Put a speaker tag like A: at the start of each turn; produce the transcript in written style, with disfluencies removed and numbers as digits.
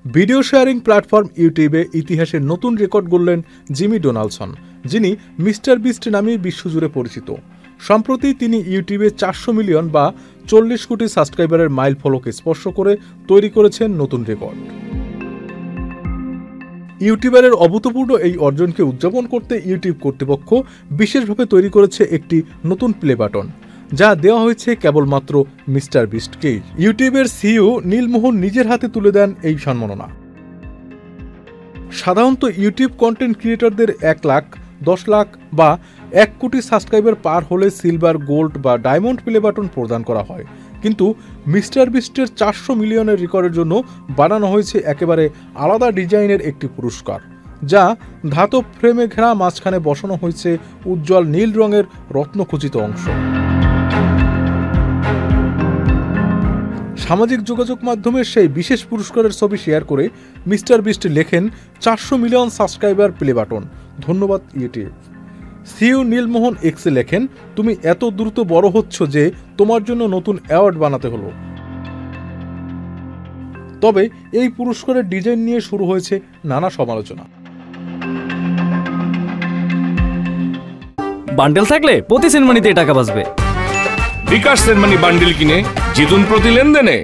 A: Video sharing platform ইউটিউবে ইতিহাসের নতুন রেকর্ড গড়লেন জিমি ডোনাল্ডসন, যিনি মিস্টার বিস্ট নামে বিশ্বজুড়ে পরিচিত। সম্প্রতি তিনি ইউটিউবে 400 মিলিয়ন বা 40 কোটি সাবস্ক্রাইবারের মাইল ফলক স্পর্শ করে তৈরি করেছেন নতুন রেকর্ড। ইউটিউবারের অভূতপূর্ব এই অর্জনকে উদযাপন করতে ইউটিউব কর্তৃপক্ষ বিশেষভাবে তৈরি করেছে একটি নতুন প্লে বাটন, যা দেওয়া হয়েছে কেবলমাত্র মিস্টার বিস্টকেই। ইউটিউবের সিইও নীল মোহন নিজের হাতে তুলে দেন এই সম্মাননা। সাধারণত ইউটিউব কন্টেন্ট ক্রিয়েটরদের 1 লাখ, 10 লাখ বা 1 কোটি সাবস্ক্রাইবার পার হলে সিলভার, গোল্ড বা ডায়মন্ড প্লে বাটন প্রদান করা হয়, কিন্তু মিস্টার বিস্টের 400 মিলিয়নের রেকর্ডের জন্য বানানো হয়েছে একেবারে আলাদা ডিজাইনের একটি পুরস্কার, যা ধাতব ফ্রেমে ঘেরা, মাঝখানে বসানো হয়েছে উজ্জ্বল নীল রঙের রত্নখচিত অংশ। সামাজিক যোগাযোগ মাধ্যমে সেই বিশেষ পুরস্কারের ছবি শেয়ার করে মিস্টার বিস্ট লেখেন, 400 মিলিয়ন সাবস্ক্রাইবার প্লে বাটন, ধন্যবাদ ইউটিউব। সিইও নীল মোহন এক্সে লেখেন, তুমি এত দ্রুত বড় হচ্ছ যে তোমার জন্য নতুন অ্যাওয়ার্ড বানাতে হলো। তবে এই পুরস্কারের ডিজাইন নিয়ে শুরু হয়েছে নানা সমালোচনা।
B: বান্ডেল থাকলে প্রতি সেনমানিতে টাকা বাঁচবে।
C: বিকাশ সেনমানি বান্ডেল কিনে জিতুন প্রতি লেনদেনে।